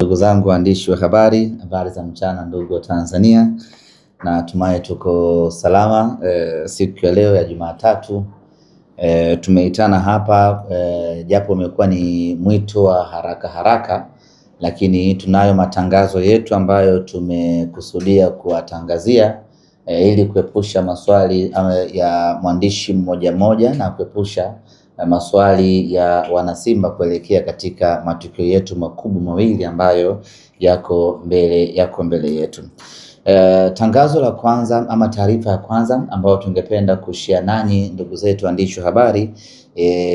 Ndugu zangu waandishi wa habari za mchana ndugu wa Tanzania, na tumaye tuko salama. Siku ya leo ya Jumatatu tumeitana hapa japo umekuwa ni mwito wa haraka, lakini tunayo matangazo yetu ambayo tumekusudia kuwatangazia ili kuepusha maswali ya mwandishi mmoja na kuepusha maswali ya wanasimba kuelekea katika matukio yetu makubwa mawili ambayo yako mbele yetu. Tangazo la kwanza ama taarifa ya kwanza ambayo tungependa kushare nanyi ndugu zetu waandishi wa habari,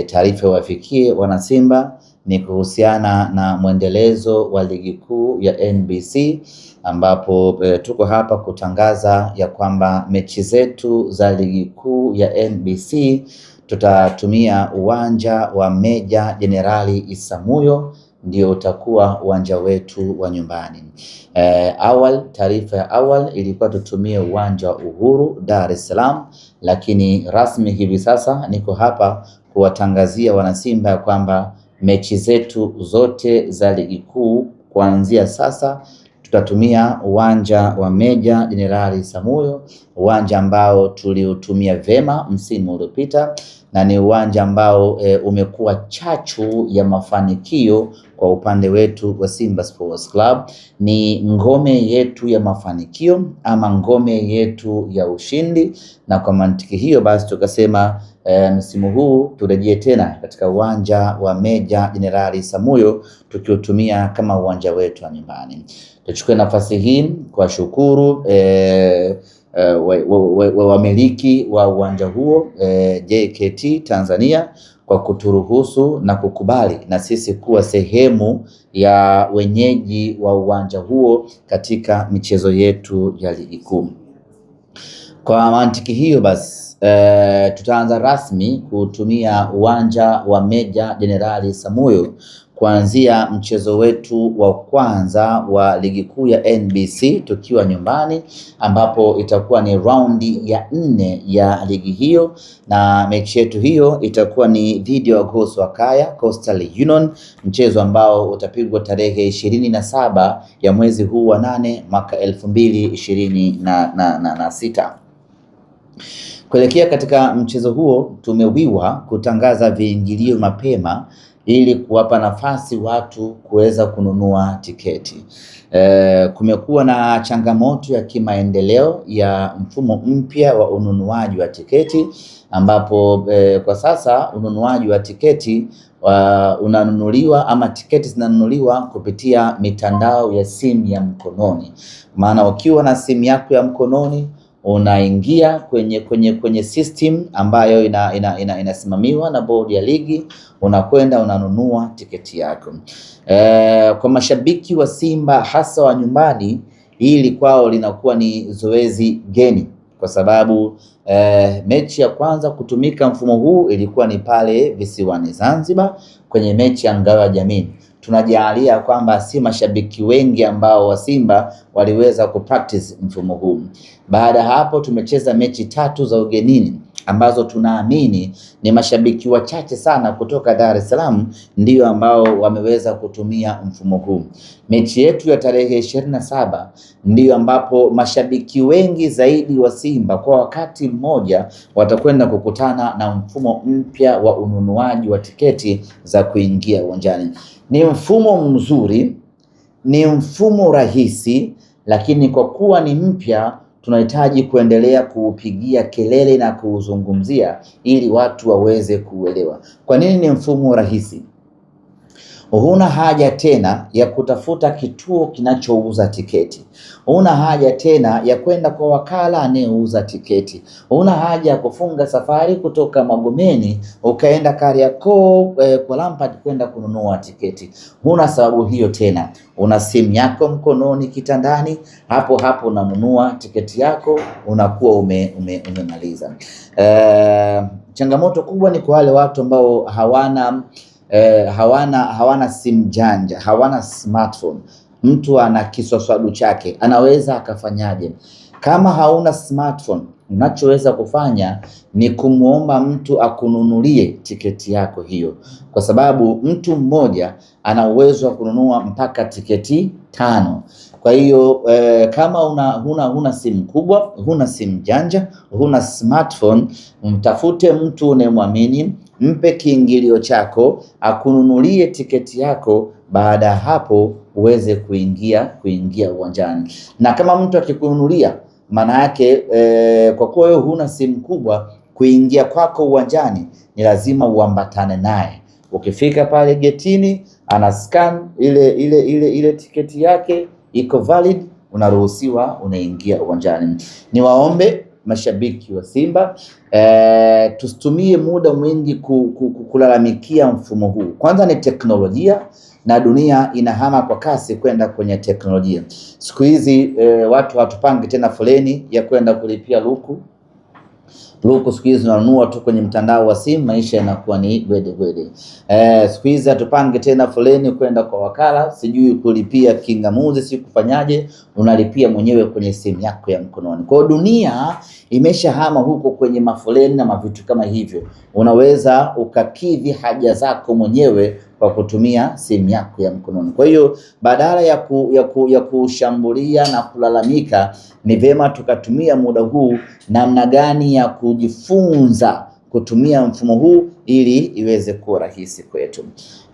taarifa wafikie wanasimba, ni kuhusiana na mwendelezo wa ligi kuu ya NBC, ambapo tuko hapa kutangaza ya kwamba mechi zetu za ligi kuu ya NBC tutatumia uwanja wa Meja Jenerali Isamuhyo, ndio utakuwa uwanja wetu wa nyumbani. Taarifa ya awali ilikuwa tutumie uwanja wa Uhuru Dar es Salaam, lakini rasmi hivi sasa niko hapa kuwatangazia wanasimba ya kwamba mechi zetu zote za ligi kuu kuanzia sasa tutatumia uwanja wa Meja Jenerali Isamuhyo, uwanja ambao tuliutumia vema msimu uliopita na ni uwanja ambao umekuwa chachu ya mafanikio kwa upande wetu wa Simba Sports Club. Ni ngome yetu ya mafanikio ama ngome yetu ya ushindi, na kwa mantiki hiyo basi tukasema msimu huu turejee tena katika uwanja wa Meja Jenerali Isamuhyo tukiutumia kama uwanja wetu wa nyumbani. Tuchukue nafasi hii kwa shukuru wamiliki wa uwanja huo JKT Tanzania kwa kuturuhusu na kukubali na sisi kuwa sehemu ya wenyeji wa uwanja huo katika michezo yetu ya ligi kuu. Kwa mantiki hiyo basi tutaanza rasmi kutumia uwanja wa Meja Jenerali Isamuhyo kuanzia mchezo wetu wa kwanza wa ligi kuu ya NBC tukiwa nyumbani, ambapo itakuwa ni raundi ya 4 ya ligi hiyo, na mechi yetu hiyo itakuwa ni dhidi ya Wagosi wa Kaya Coastal Union, mchezo ambao utapigwa tarehe 27 ya mwezi huu wa 8 mwaka 2026. Kuelekea katika mchezo huo tumewiwa kutangaza viingilio mapema ili kuwapa nafasi watu kuweza kununua tiketi. Kumekuwa na changamoto ya kimaendeleo ya mfumo mpya wa ununuaji wa tiketi, ambapo kwa sasa ununuaji wa tiketi unanunuliwa ama tiketi zinanunuliwa kupitia mitandao ya simu ya mkononi. Maana ukiwa na simu yako ya mkononi unaingia kwenye system ambayo inasimamiwa na bodi ya ligi, unakwenda unanunua tiketi yako. Kwa mashabiki wa Simba hasa wa nyumbani, hili kwao linakuwa ni zoezi geni, kwa sababu mechi ya kwanza kutumika mfumo huu ilikuwa ni pale visiwani Zanzibar kwenye mechi ya Ngao ya Jamii. Tunajalia kwamba si mashabiki wengi ambao wa Simba waliweza kupractice mfumo huu. Baada ya hapo tumecheza mechi 3 za ugenini ambazo tunaamini ni mashabiki wachache sana kutoka Dar es Salaam ndio ambao wameweza kutumia mfumo huu. Mechi yetu ya tarehe 27 ndio ambapo mashabiki wengi zaidi wa Simba kwa wakati mmoja watakwenda kukutana na mfumo mpya wa ununuaji wa tiketi za kuingia uwanjani. Ni mfumo mzuri, ni mfumo rahisi, lakini kwa kuwa ni mpya tunahitaji kuendelea kuupigia kelele na kuuzungumzia ili watu waweze kuelewa. Kwa nini ni mfumo rahisi? Huna haja tena ya kutafuta kituo kinachouza tiketi. Huna haja tena ya kwenda kwa wakala anayeuza tiketi. Huna haja ya kufunga safari kutoka Magomeni ukaenda Kariakoo kwa Lampard kwenda kununua tiketi. Huna sababu hiyo tena. Una simu yako mkononi kitandani, hapo unanunua tiketi yako, unakuwa umemaliza. Changamoto kubwa ni kwa wale watu ambao hawana simu janja, hawana smartphone. Mtu ana kiswaswadu chake, anaweza akafanyaje? Kama hauna smartphone unachoweza kufanya ni kumwomba mtu akununulie tiketi yako hiyo, kwa sababu mtu mmoja ana uwezo wa kununua mpaka tiketi 5. Kwa hiyo kama huna simu kubwa, huna simu janja, huna smartphone, mtafute mtu unayemwamini, mpe kiingilio chako, akununulie tiketi yako. Baada ya hapo uweze kuingia uwanjani. Na kama mtu akikununulia, maana yake kwa kuwa wewe huna simu kubwa, kuingia kwako uwanjani ni lazima uambatane naye. Ukifika pale getini, ana scan ile tiketi yake iko valid, unaruhusiwa, unaingia uwanjani. Niwaombe mashabiki wa Simba tusitumie muda mwingi kulalamikia mfumo huu. Kwanza ni teknolojia na dunia inahama kwa kasi kwenda kwenye teknolojia. Siku hizi watu hatupangi tena foleni ya kwenda kulipia luku. Siku hizi unanunua tu kwenye mtandao wa simu, maisha yanakuwa ni gwede. Siku hizi hatupangi tena foleni kwenda kwa wakala, sijui kulipia kingamuzi, si kufanyaje, unalipia mwenyewe kwenye simu yako ya mkononi. Kwa dunia imeshahama huko kwenye mafoleni na mavitu kama hivyo. Unaweza ukakidhi haja zako mwenyewe kwa kutumia simu yako ya mkononi. Kwa hiyo badala ya kushambulia na kulalamika, ni vyema tukatumia muda huu namna gani ya kujifunza kutumia mfumo huu ili iweze kuwa rahisi kwetu.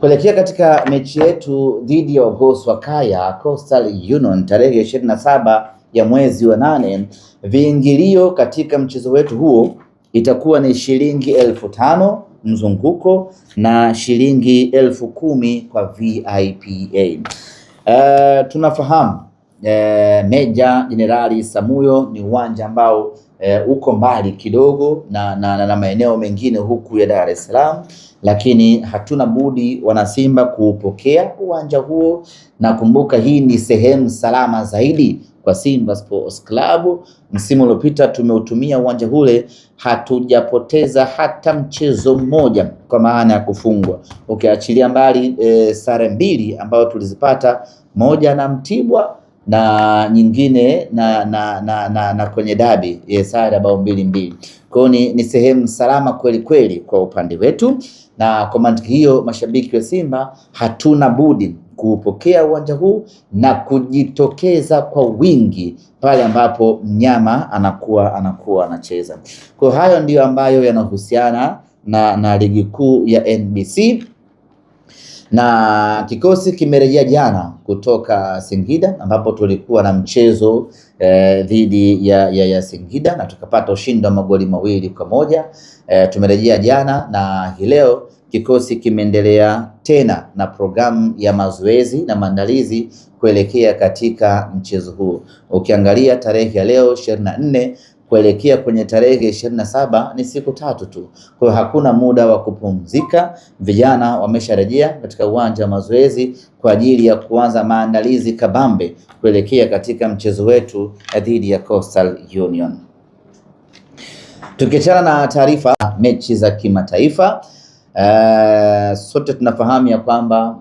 Kuelekea katika mechi yetu dhidi ya wagosi wa Kaya Coastal Union tarehe 27 ya mwezi wa 8, viingilio katika mchezo wetu huo itakuwa ni shilingi 5,000 mzunguko na shilingi 10,000 kwa VIPA. Tunafahamu Meja Jenerali Samuyo ni uwanja ambao uko mbali kidogo na maeneo mengine huku ya Dar es Salaam, lakini hatuna budi wanasimba kuupokea uwanja huo, na kumbuka hii ni sehemu salama zaidi kwa Simba Sports Club. Msimu uliopita tumeutumia uwanja ule, hatujapoteza hata mchezo mmoja kwa maana ya kufungwa, ukiachilia mbali sare 2 ambayo tulizipata, moja na Mtibwa na nyingine na kwenye dabi sare ya bao 2-2. Kwa hiyo ni sehemu salama kweli kwa upande wetu, na kwa mantiki hiyo mashabiki wa Simba hatuna budi kuupokea uwanja huu na kujitokeza kwa wingi pale ambapo mnyama anakuwa anacheza. Kwa hayo ndiyo ambayo yanahusiana na ligi kuu ya NBC. Na kikosi kimerejea jana kutoka Singida ambapo tulikuwa na mchezo dhidi ya Singida na tukapata ushindi wa magoli 2-1. Tumerejea jana na hii leo kikosi kimeendelea tena na programu ya mazoezi na maandalizi kuelekea katika mchezo huu. Ukiangalia tarehe ya leo 24 kuelekea kwenye tarehe 27 ni siku 3 tu. Kwa hiyo hakuna muda wa kupumzika. Vijana wamesharejea katika uwanja wa mazoezi kwa ajili ya kuanza maandalizi kabambe kuelekea katika mchezo wetu dhidi ya Coastal Union. Tukiachana na taarifa mechi za kimataifa, sote tunafahamu ya kwamba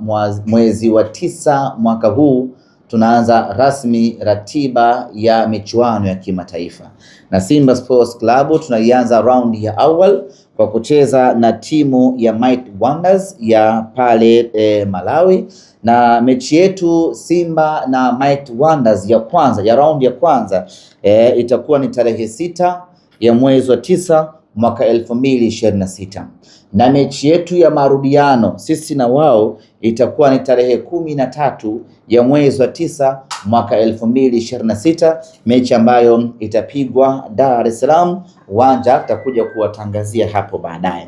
mwezi wa 9 mwaka huu tunaanza rasmi ratiba ya michuano ya kimataifa, na Simba Sports Club tunaianza raundi ya awali kwa kucheza na timu ya Mighty Wonders ya pale Malawi, na mechi yetu Simba na Mighty Wonders ya kwanza ya raundi ya kwanza itakuwa ni tarehe 6 ya mwezi wa 9 mwaka 2026, na mechi yetu ya marudiano sisi na wao itakuwa ni tarehe 13 ya mwezi wa 9 mwaka 2026, mechi ambayo itapigwa Dar es Salaam. Uwanja tutakuja kuwatangazia hapo baadaye.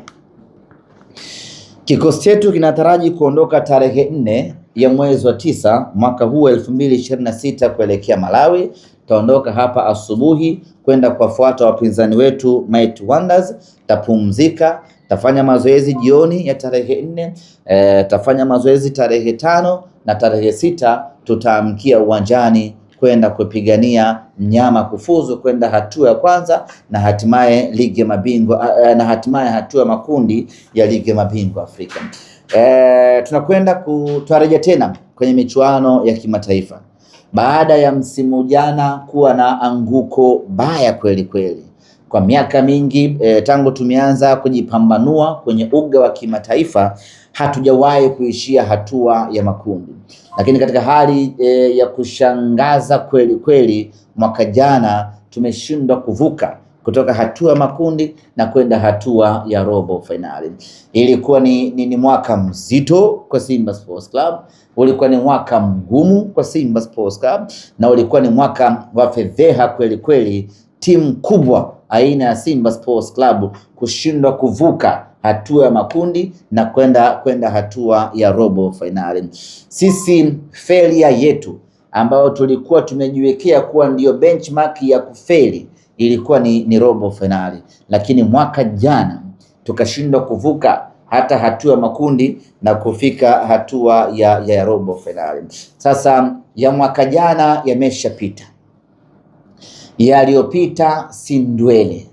Kikosi chetu kinataraji kuondoka tarehe 4 ya mwezi wa 9 mwaka huu 2026 kuelekea Malawi. Taondoka hapa asubuhi kwenda kuwafuata wapinzani wetu Mighty Wonders, tapumzika, tafanya mazoezi jioni ya tarehe 4, tafanya mazoezi tarehe 5 na tarehe 6 tutaamkia uwanjani kwenda kupigania mnyama kufuzu kwenda hatua ya kwanza na hatimaye ligi ya mabingwa na hatimaye hatua makundi ya ligi ya mabingwa Afrika. Tunakwenda tutarejea tena kwenye michuano ya kimataifa baada ya msimu jana kuwa na anguko baya kweli. kwa miaka mingi tangu tumeanza kujipambanua kwenye uga wa kimataifa hatujawahi kuishia hatua ya makundi, lakini katika hali ya kushangaza kweli kweli, mwaka jana tumeshindwa kuvuka kutoka hatua ya makundi na kwenda hatua ya robo finali. Ilikuwa ni mwaka mzito kwa Simba Sports Club, ulikuwa ni mwaka mgumu kwa Simba Sports Club, na ulikuwa ni mwaka wa fedheha kweli kweli, timu kubwa aina ya Simba Sports Club kushindwa kuvuka hatua ya makundi na kwenda hatua ya robo finali. Sisi failure yetu ambayo tulikuwa tumejiwekea kuwa ndio benchmark ya kufeli ilikuwa ni robo finali, lakini mwaka jana tukashindwa kuvuka hata hatua ya makundi na kufika hatua ya robo finali. Sasa ya mwaka jana yameshapita, yaliyopita si ndwele.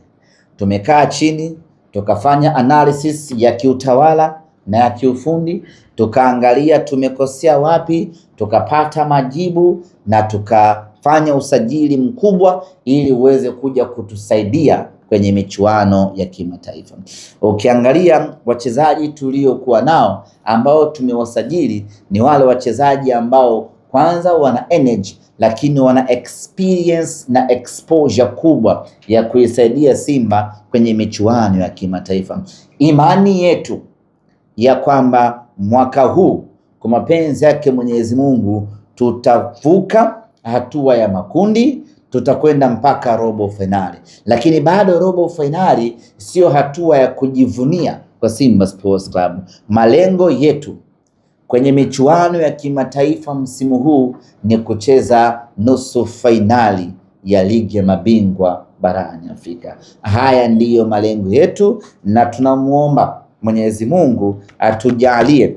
Tumekaa chini tukafanya analysis ya kiutawala na ya kiufundi, tukaangalia tumekosea wapi, tukapata majibu na tukafanya usajili mkubwa ili uweze kuja kutusaidia kwenye michuano ya kimataifa. Ukiangalia wachezaji tuliokuwa nao ambao tumewasajili ni wale wachezaji ambao kwanza wana energy, lakini wana experience na exposure kubwa ya kuisaidia Simba kwenye michuano ya kimataifa. Imani yetu ya kwamba mwaka huu kwa mapenzi yake Mwenyezi Mungu tutavuka hatua ya makundi, tutakwenda mpaka robo finali. Lakini bado robo finali sio hatua ya kujivunia kwa Simba Sports Club. Malengo yetu kwenye michuano ya kimataifa msimu huu ni kucheza nusu fainali ya ligi ya mabingwa barani Afrika. Haya ndiyo malengo yetu, na tunamuomba Mwenyezi Mungu atujalie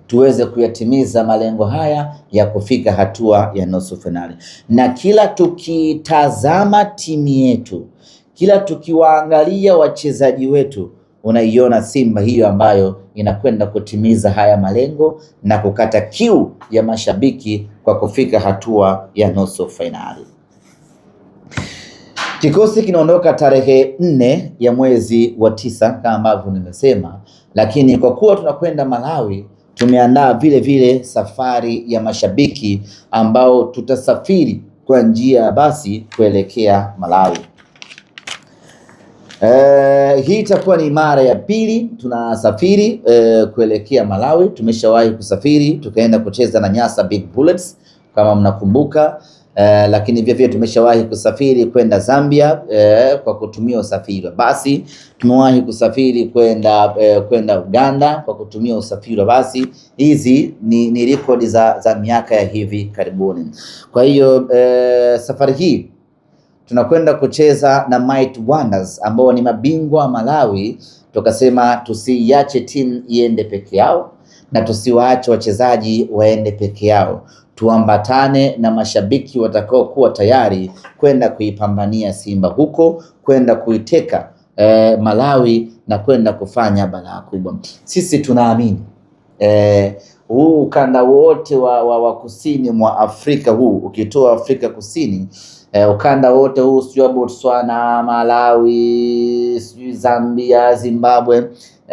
tuweze kuyatimiza malengo haya ya kufika hatua ya nusu finali. Na kila tukitazama timu yetu, kila tukiwaangalia wachezaji wetu, unaiona Simba hiyo ambayo inakwenda kutimiza haya malengo na kukata kiu ya mashabiki kwa kufika hatua ya nusu finali. Kikosi kinaondoka tarehe 4 ya mwezi wa 9 kama ambavyo nimesema, lakini kwa kuwa tunakwenda Malawi, tumeandaa vile vile safari ya mashabiki ambao tutasafiri kwa njia ya basi kuelekea Malawi. Hii itakuwa ni mara ya pili tunasafiri kuelekea Malawi. Tumeshawahi kusafiri tukaenda kucheza na Nyasa Big Bullets kama mnakumbuka, lakini vile vile tumeshawahi kusafiri kwenda Zambia kwa kutumia usafiri wa basi. Tumewahi kusafiri kwenda Uganda kwa kutumia usafiri wa basi. Hizi ni rekodi za miaka ya hivi karibuni. Kwa hiyo safari hii tunakwenda kucheza na Might Wonders ambao ni mabingwa Malawi. Tukasema tusiache timu iende peke yao na tusiwaache wachezaji waende peke yao, tuambatane na mashabiki watakao kuwa tayari kwenda kuipambania Simba huko, kwenda kuiteka Malawi na kwenda kufanya balaa kubwa. Sisi tunaamini huu ukanda wote wa kusini mwa Afrika huu, ukitoa Afrika Kusini, ukanda wote huu, sio Botswana, Malawi, Zambia, Zimbabwe,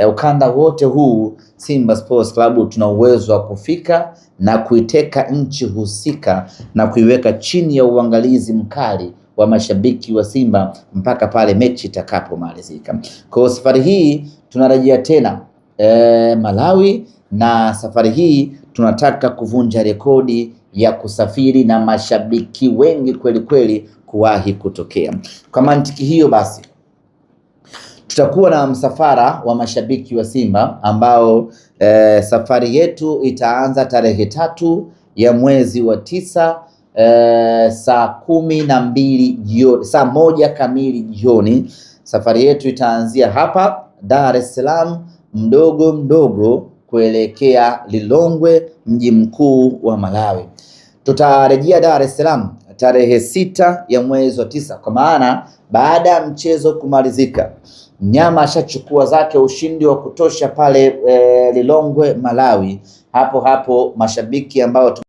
ukanda wote huu Simba Sports Club tuna uwezo wa kufika na kuiteka nchi husika na kuiweka chini ya uangalizi mkali wa mashabiki wa Simba mpaka pale mechi itakapomalizika. Kwa safari hii tunarejea tena Malawi, na safari hii tunataka kuvunja rekodi ya kusafiri na mashabiki wengi kweli kweli kuwahi kutokea. Kwa mantiki hiyo basi tutakuwa na msafara wa mashabiki wa Simba ambao safari yetu itaanza tarehe 3 ya mwezi wa 9 saa 12 jioni, saa 1 kamili jioni. Safari yetu itaanzia hapa Dar es Salaam mdogo mdogo kuelekea Lilongwe, mji mkuu wa Malawi. Tutarejea Dar es Salaam tarehe 6 ya mwezi wa 9, kwa maana baada ya mchezo kumalizika, mnyama ashachukua zake ushindi wa kutosha pale Lilongwe Malawi. Hapo mashabiki ambao